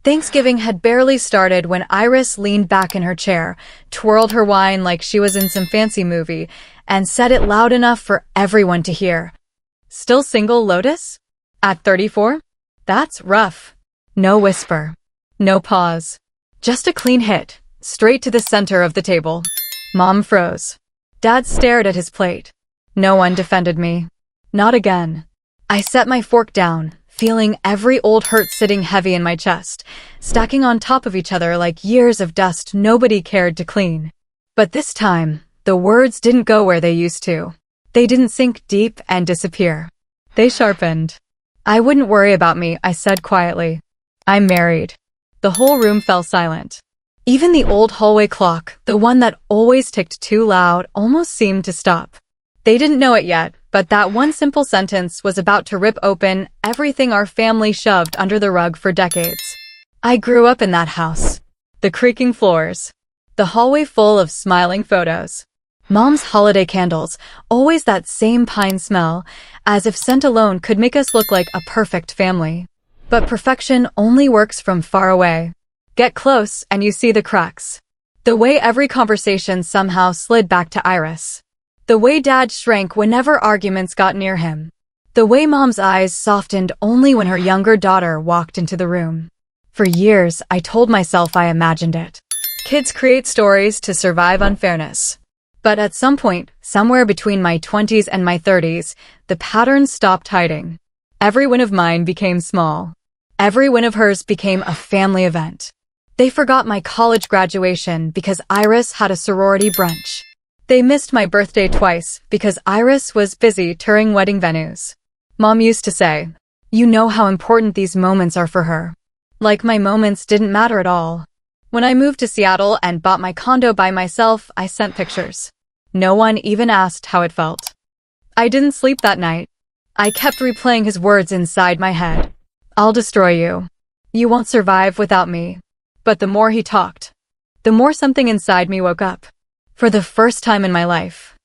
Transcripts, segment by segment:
Thanksgiving had barely started when Iris leaned back in her chair, twirled her wine like she was in some fancy movie, and said it loud enough for everyone to hear. "Still single, Lotus? At 34? That's rough." No whisper. No pause. Just a clean hit, straight to the center of the table. Mom froze. Dad stared at his plate. No one defended me. Not again. I set my fork down, feeling every old hurt sitting heavy in my chest, stacking on top of each other like years of dust nobody cared to clean. But this time, the words didn't go where they used to. They didn't sink deep and disappear. They sharpened. "I wouldn't worry about me," I said quietly. "I'm married." The whole room fell silent. Even the old hallway clock, the one that always ticked too loud, almost seemed to stop. They didn't know it yet, but that one simple sentence was about to rip open everything our family shoved under the rug for decades. I grew up in that house. The creaking floors. The hallway full of smiling photos. Mom's holiday candles, always that same pine smell, as if scent alone could make us look like a perfect family. But perfection only works from far away. Get close and you see the cracks. The way every conversation somehow slid back to Iris. The way Dad shrank whenever arguments got near him. The way Mom's eyes softened only when her younger daughter walked into the room. For years, I told myself I imagined it. Kids create stories to survive unfairness. But at some point, somewhere between my 20s and my 30s, the pattern stopped hiding. Every win of mine became small. Every win of hers became a family event. They forgot my college graduation because Iris had a sorority brunch. They missed my birthday twice because Iris was busy touring wedding venues. Mom used to say, "You know how important these moments are for her." Like my moments didn't matter at all. When I moved to Seattle and bought my condo by myself, I sent pictures. No one even asked how it felt. I didn't sleep that night. I kept replaying his words inside my head. "I'll destroy you. You won't survive without me." But the more he talked, the more something inside me woke up. For the first time in my life,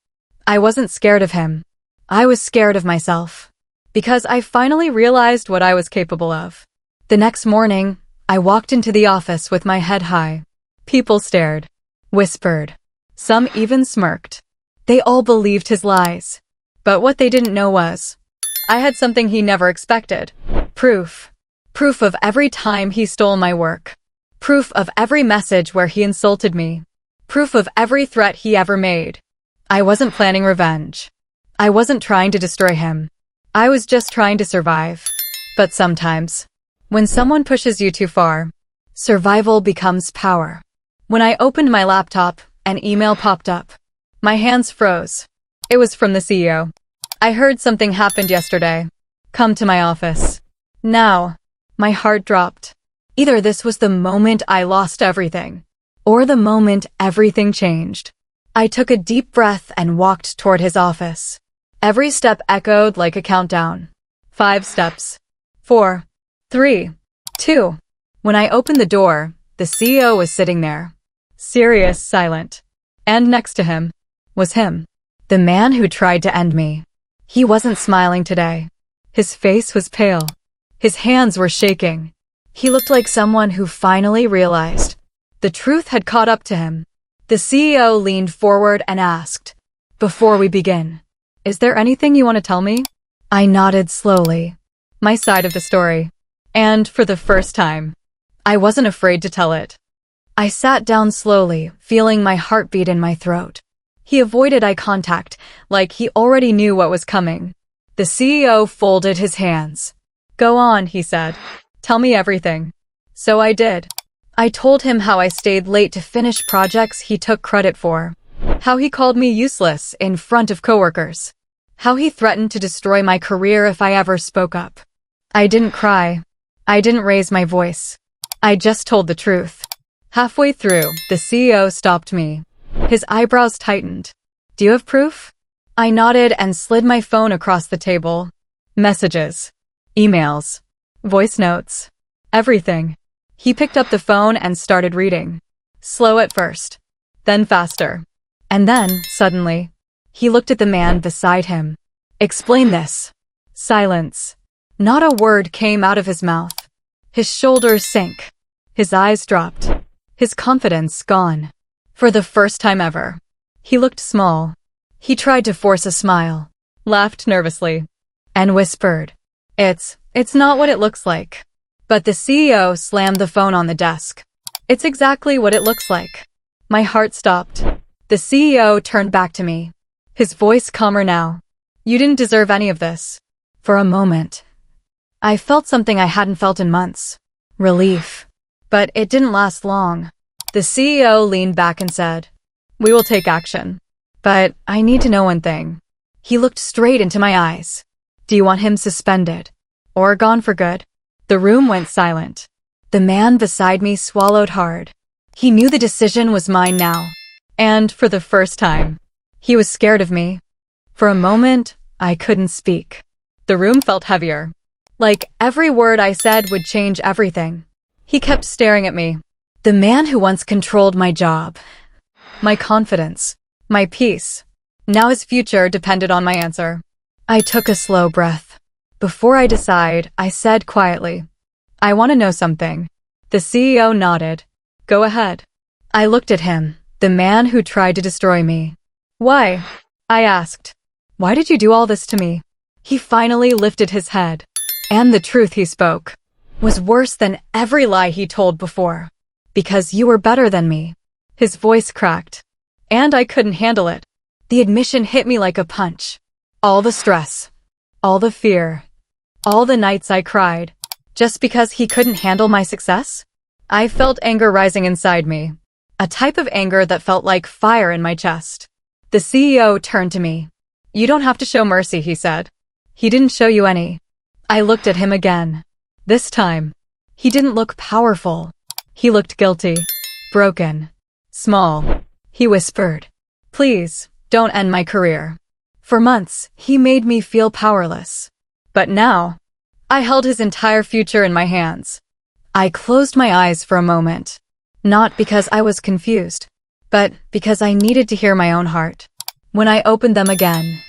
I wasn't scared of him. I was scared of myself. Because I finally realized what I was capable of. The next morning, I walked into the office with my head high. People stared, whispered. Some even smirked. They all believed his lies. But what they didn't know was, I had something he never expected. Proof. Proof of every time he stole my work. Proof of every message where he insulted me. Proof of every threat he ever made. I wasn't planning revenge. I wasn't trying to destroy him. I was just trying to survive. But sometimes, when someone pushes you too far, survival becomes power. When I opened my laptop, an email popped up. My hands froze. It was from the CEO. "I heard something happened yesterday. Come to my office." Now, my heart dropped. Either this was the moment I lost everything, or the moment everything changed. I took a deep breath and walked toward his office. Every step echoed like a countdown. 5 steps. 4, 3, 2. When I opened the door, the CEO was sitting there. Serious, silent. And next to him was him. The man who tried to end me. He wasn't smiling today. His face was pale. His hands were shaking. He looked like someone who finally realized the truth had caught up to him. The CEO leaned forward and asked, "Before we begin, is there anything you want to tell me?" I nodded slowly. My side of the story. And for the first time, I wasn't afraid to tell it. I sat down slowly, feeling my heartbeat in my throat. He avoided eye contact, like he already knew what was coming. The CEO folded his hands. "Go on," he said. "Tell me everything." So I did. I told him how I stayed late to finish projects he took credit for. How he called me useless in front of coworkers. How he threatened to destroy my career if I ever spoke up. I didn't cry. I didn't raise my voice. I just told the truth. Halfway through, the CEO stopped me. His eyebrows tightened. "Do you have proof?" I nodded and slid my phone across the table. Messages. Emails. Voice notes. Everything. He picked up the phone and started reading. Slow at first. Then faster. And then, suddenly, he looked at the man beside him. "Explain this." Silence. Not a word came out of his mouth. His shoulders sank. His eyes dropped. His confidence gone. For the first time ever. He looked small. He tried to force a smile, laughed nervously, and whispered, It's not what it looks like. But the CEO slammed the phone on the desk. It's exactly what it looks like. My heart stopped. The CEO turned back to me. His voice calmer now. You didn't deserve any of this. For a moment, I felt something I hadn't felt in months. Relief. But it didn't last long. The CEO leaned back and said, We will take action. But I need to know one thing. He looked straight into my eyes. Do you want him suspended? Or gone for good? The room went silent. The man beside me swallowed hard. He knew the decision was mine now. And for the first time, he was scared of me. For a moment, I couldn't speak. The room felt heavier. Like every word I said would change everything. He kept staring at me. The man who once controlled my job, my confidence, my peace. Now his future depended on my answer. I took a slow breath. Before I decide, I said quietly, I want to know something. The CEO nodded. Go ahead. I looked at him, the man who tried to destroy me. Why? I asked. Why did you do all this to me? He finally lifted his head. And the truth he spoke was worse than every lie he told before. Because you were better than me. His voice cracked. And I couldn't handle it. The admission hit me like a punch. All the stress. All the fear. All the nights I cried. Just because he couldn't handle my success? I felt anger rising inside me. A type of anger that felt like fire in my chest. The CEO turned to me. You don't have to show mercy, he said. He didn't show you any. I looked at him again. This time, he didn't look powerful. He looked guilty, broken, small. He whispered, Please, don't end my career. For months, he made me feel powerless. But now, I held his entire future in my hands. I closed my eyes for a moment. Not because I was confused, but because I needed to hear my own heart. When I opened them again,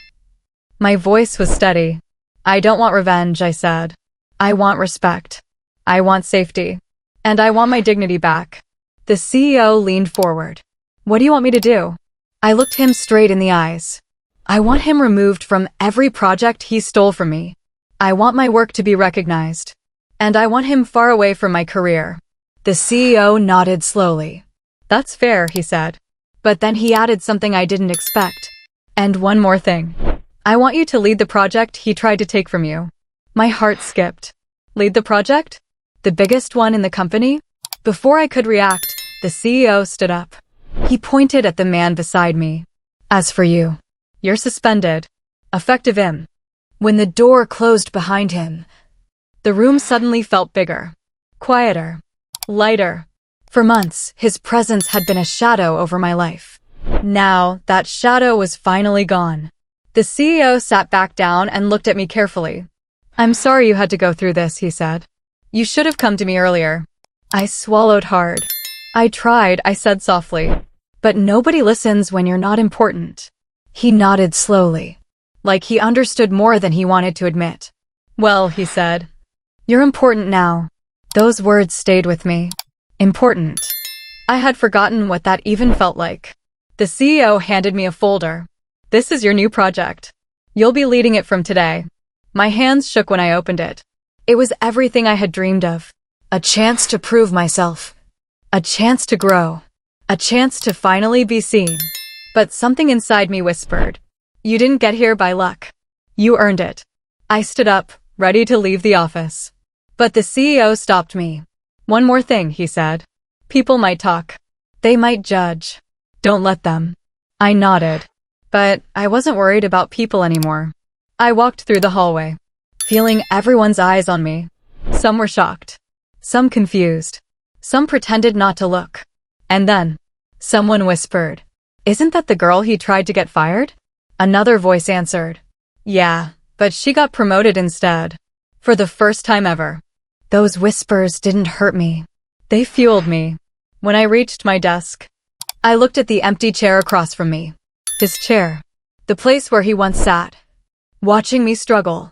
my voice was steady. I don't want revenge, I said. I want respect. I want safety. And I want my dignity back. The CEO leaned forward. What do you want me to do? I looked him straight in the eyes. I want him removed from every project he stole from me. I want my work to be recognized. And I want him far away from my career. The CEO nodded slowly. That's fair, he said. But then he added something I didn't expect. And one more thing. I want you to lead the project he tried to take from you. My heart skipped. Lead the project? The biggest one in the company? Before I could react, the CEO stood up. He pointed at the man beside me. As for you, you're suspended. Effective im. When the door closed behind him, the room suddenly felt bigger, quieter, lighter. For months, his presence had been a shadow over my life. Now, that shadow was finally gone. The CEO sat back down and looked at me carefully. I'm sorry you had to go through this, he said. You should have come to me earlier. I swallowed hard. I tried, I said softly. But nobody listens when you're not important. He nodded slowly, like he understood more than he wanted to admit. Well, he said, you're important now. Those words stayed with me. Important. I had forgotten what that even felt like. The CEO handed me a folder. This is your new project. You'll be leading it from today. My hands shook when I opened it. It was everything I had dreamed of. A chance to prove myself. A chance to grow. A chance to finally be seen. But something inside me whispered, you didn't get here by luck. You earned it. I stood up, ready to leave the office. But the CEO stopped me. One more thing, he said. People might talk. They might judge. Don't let them. I nodded. But I wasn't worried about people anymore. I walked through the hallway, feeling everyone's eyes on me. Some were shocked. Some confused. Some pretended not to look. And then, someone whispered, Isn't that the girl he tried to get fired? Another voice answered, Yeah, but she got promoted instead. For the first time ever. Those whispers didn't hurt me. They fueled me. When I reached my desk, I looked at the empty chair across from me. His chair. The place where he once sat. Watching me struggle.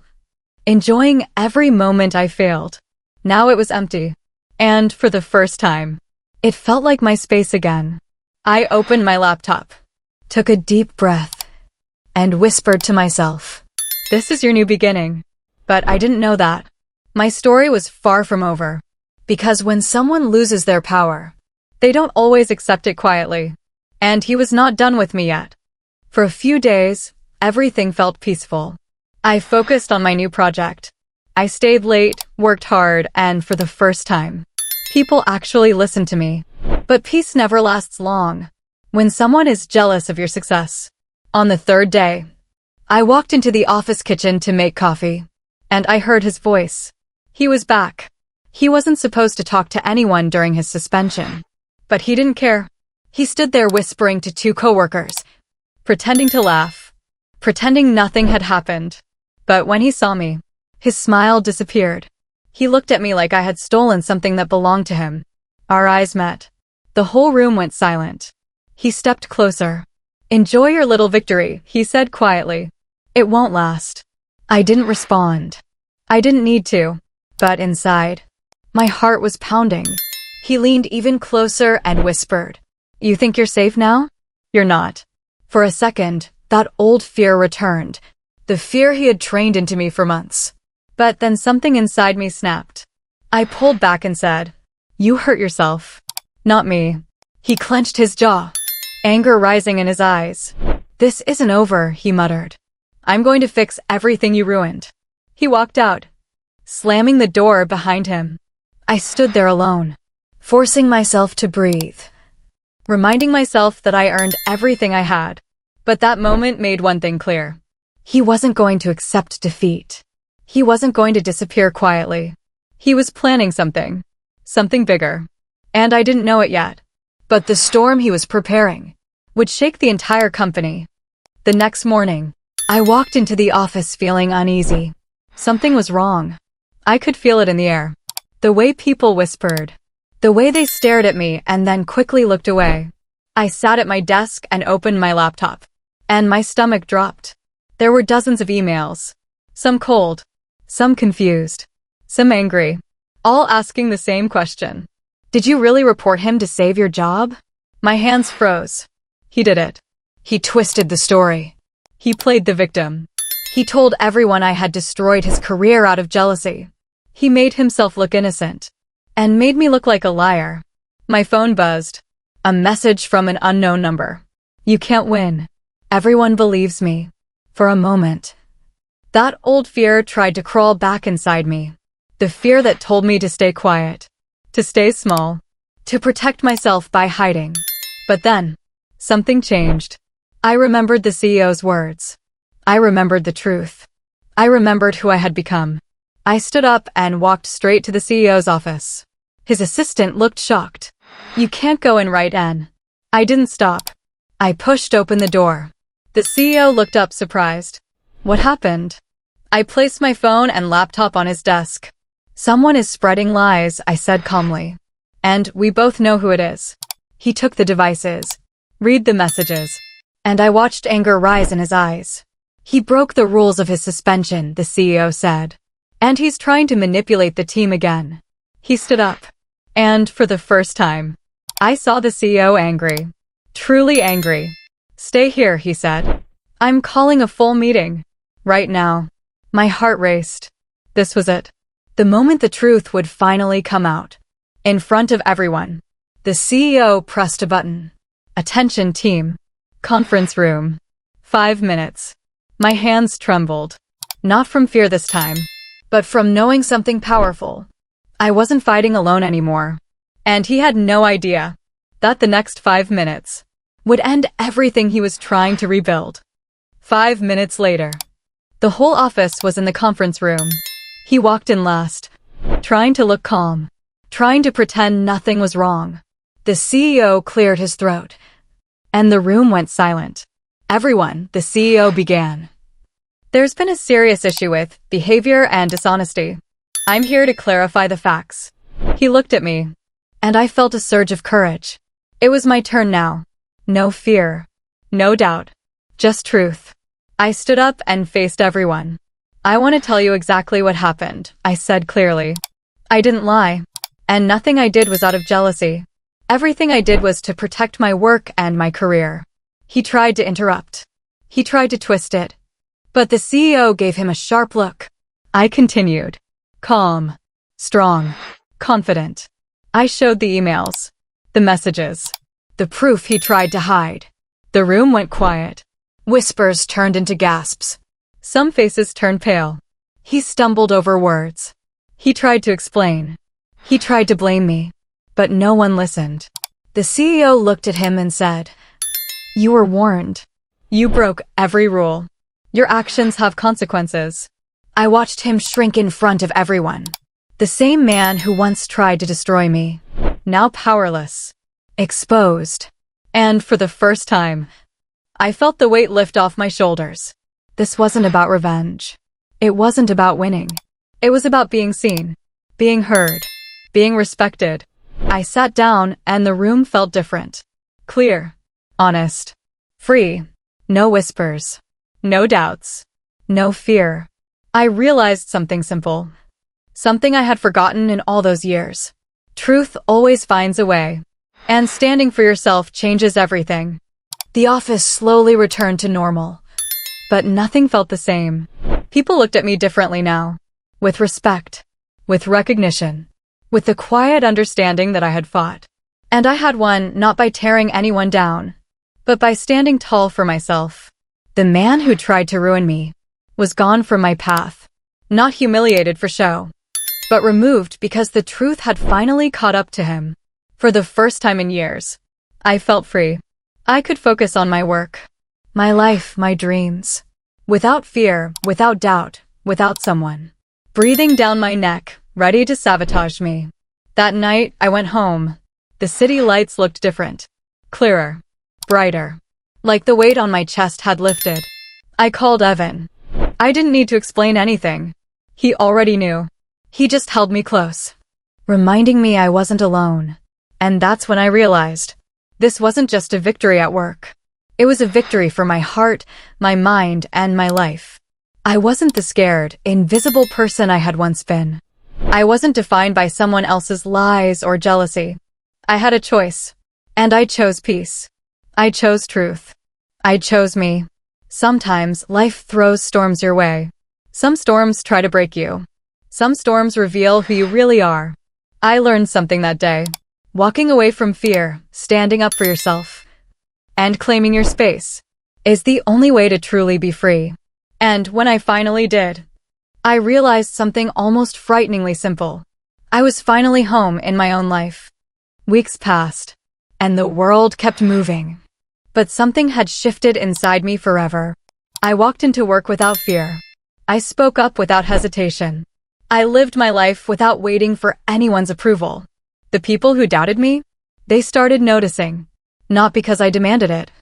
Enjoying every moment I failed. Now it was empty. And for the first time, it felt like my space again. I opened my laptop, took a deep breath, and whispered to myself, "This is your new beginning." But I didn't know that. My story was far from over. Because when someone loses their power, they don't always accept it quietly. And he was not done with me yet. For a few days, everything felt peaceful. I focused on my new project. I stayed late, worked hard, and for the first time, people actually listened to me. But peace never lasts long when someone is jealous of your success. On the third day, I walked into the office kitchen to make coffee, and I heard his voice. He was back. He wasn't supposed to talk to anyone during his suspension, but he didn't care. He stood there whispering to two coworkers, pretending to laugh, pretending nothing had happened. But when he saw me, his smile disappeared. He looked at me like I had stolen something that belonged to him. Our eyes met. The whole room went silent. He stepped closer. "Enjoy your little victory," he said quietly. "It won't last." I didn't respond. I didn't need to. But inside, my heart was pounding. He leaned even closer and whispered, "You think you're safe now? You're not." For a second, that old fear returned, the fear he had trained into me for months. But then something inside me snapped. I pulled back and said, "You hurt yourself, not me." He clenched his jaw, anger rising in his eyes. "This isn't over," he muttered. "I'm going to fix everything you ruined." He walked out, slamming the door behind him. I stood there alone, forcing myself to breathe, reminding myself that I earned everything I had. But that moment made one thing clear. He wasn't going to accept defeat. He wasn't going to disappear quietly. He was planning something bigger. And I didn't know it yet. But the storm he was preparing would shake the entire company. The next morning, I walked into the office feeling uneasy. Something was wrong. I could feel it in the air. The way people whispered. The way they stared at me and then quickly looked away. I sat at my desk and opened my laptop. And my stomach dropped. There were dozens of emails. Some cold. Some confused. Some angry. All asking the same question. "Did you really report him to save your job?" My hands froze. He did it. He twisted the story. He played the victim. He told everyone I had destroyed his career out of jealousy. He made himself look innocent. And made me look like a liar. My phone buzzed. A message from an unknown number. "You can't win. Everyone believes me." For a moment, that old fear tried to crawl back inside me. The fear that told me to stay quiet, to stay small, to protect myself by hiding. But then, something changed. I remembered the CEO's words. I remembered the truth. I remembered who I had become. I stood up and walked straight to the CEO's office. His assistant looked shocked. "You can't go in right in." I didn't stop. I pushed open the door. The CEO looked up surprised. "What happened?" I placed my phone and laptop on his desk. "Someone is spreading lies," I said calmly. "And we both know who it is." He took the devices, read the messages, and I watched anger rise in his eyes. "He broke the rules of his suspension," the CEO said. "And he's trying to manipulate the team again." He stood up. And for the first time, I saw the CEO angry. Truly angry. "Stay here," he said. "I'm calling a full meeting. Right now." My heart raced. This was it. The moment the truth would finally come out. In front of everyone. The CEO pressed a button. "Attention team. Conference room. 5 minutes." My hands trembled. Not from fear this time, but from knowing something powerful. I wasn't fighting alone anymore. And he had no idea that the next 5 minutes would end everything he was trying to rebuild. 5 minutes later, the whole office was in the conference room. He walked in last, trying to look calm, trying to pretend nothing was wrong. The CEO cleared his throat, and the room went silent. "Everyone," the CEO began. "There's been a serious issue with behavior and dishonesty. I'm here to clarify the facts." He looked at me, and I felt a surge of courage. It was my turn now. No fear, no doubt, just truth. I stood up and faced everyone. "I want to tell you exactly what happened," I said clearly. "I didn't lie. And nothing I did was out of jealousy. Everything I did was to protect my work and my career. He tried to interrupt. He tried to twist it. But the CEO gave him a sharp look. I continued. Calm. Strong. Confident. I showed the emails. The messages. The proof he tried to hide. The room went quiet. Whispers turned into gasps. Some faces turned pale. He stumbled over words. He tried to explain. He tried to blame me. But no one listened. The CEO looked at him and said, "You were warned. You broke every rule. Your actions have consequences." I watched him shrink in front of everyone. The same man who once tried to destroy me, now powerless, exposed. And for the first time, I felt the weight lift off my shoulders. This wasn't about revenge. It wasn't about winning. It was about being seen, being heard, being respected. I sat down and the room felt different. Clear, honest, free, no whispers, no doubts, no fear. I realized something simple. Something I had forgotten in all those years. Truth always finds a way. And standing for yourself changes everything. The office slowly returned to normal. But nothing felt the same. People looked at me differently now. With respect. With recognition. With the quiet understanding that I had fought. And I had won not by tearing anyone down, but by standing tall for myself. The man who tried to ruin me was gone from my path. Not humiliated for show, but removed because the truth had finally caught up to him. For the first time in years, I felt free. I could focus on my work, my life, my dreams. Without fear, without doubt, without someone breathing down my neck, ready to sabotage me. That night, I went home. The city lights looked different. Clearer. Brighter. Like the weight on my chest had lifted. I called Evan. I didn't need to explain anything. He already knew. He just held me close, reminding me I wasn't alone. And that's when I realized this wasn't just a victory at work. It was a victory for my heart, my mind, and my life. I wasn't the scared, invisible person I had once been. I wasn't defined by someone else's lies or jealousy. I had a choice. And I chose peace. I chose truth. I chose me. Sometimes life throws storms your way. Some storms try to break you. Some storms reveal who you really are. I learned something that day. Walking away from fear, standing up for yourself, and claiming your space is the only way to truly be free. And when I finally did, I realized something almost frighteningly simple. I was finally home in my own life. Weeks passed, and the world kept moving. But something had shifted inside me forever. I walked into work without fear. I spoke up without hesitation. I lived my life without waiting for anyone's approval. The people who doubted me, they started noticing. Not because I demanded it,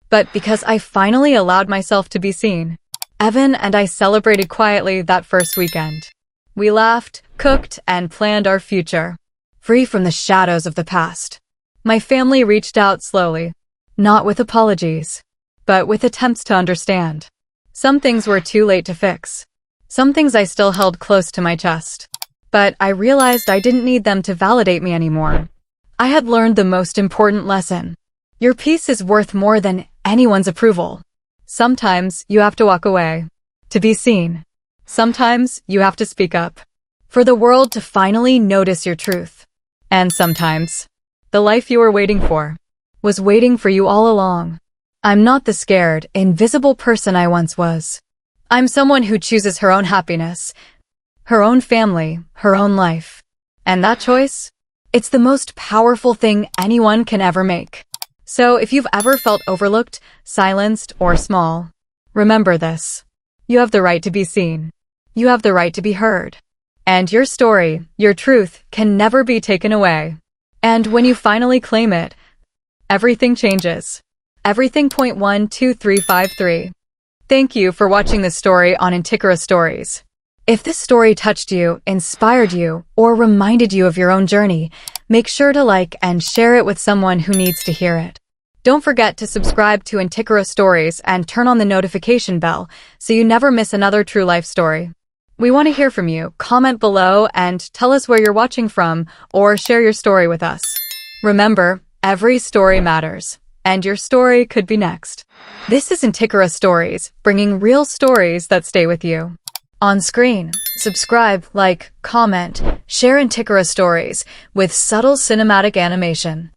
but because I finally allowed myself to be seen. Evan and I celebrated quietly that first weekend. We laughed, cooked, and planned our future, free from the shadows of the past. My family reached out slowly, not with apologies, but with attempts to understand. Some things were too late to fix. Some things I still held close to my chest. But I realized I didn't need them to validate me anymore. I had learned the most important lesson. Your peace is worth more than anyone's approval. Sometimes you have to walk away to be seen. Sometimes you have to speak up for the world to finally notice your truth. And sometimes the life you were waiting for was waiting for you all along. I'm not the scared, invisible person I once was. I'm someone who chooses her own happiness, her own family, her own life. And that choice? It's the most powerful thing anyone can ever make. So if you've ever felt overlooked, silenced, or small, remember this. You have the right to be seen. You have the right to be heard. And your story, your truth, can never be taken away. And when you finally claim it, everything changes. Everything. 12353. Thank you for watching this story on Intiqara Stories. If this story touched you, inspired you, or reminded you of your own journey, make sure to like and share it with someone who needs to hear it. Don't forget to subscribe to Intiqara Stories and turn on the notification bell so you never miss another true life story. We want to hear from you. Comment below and tell us where you're watching from, or share your story with us. Remember, every story matters, and your story could be next. This is Intiqara Stories, bringing real stories that stay with you. On screen, subscribe, like, comment, share Intiqara Stories with subtle cinematic animation.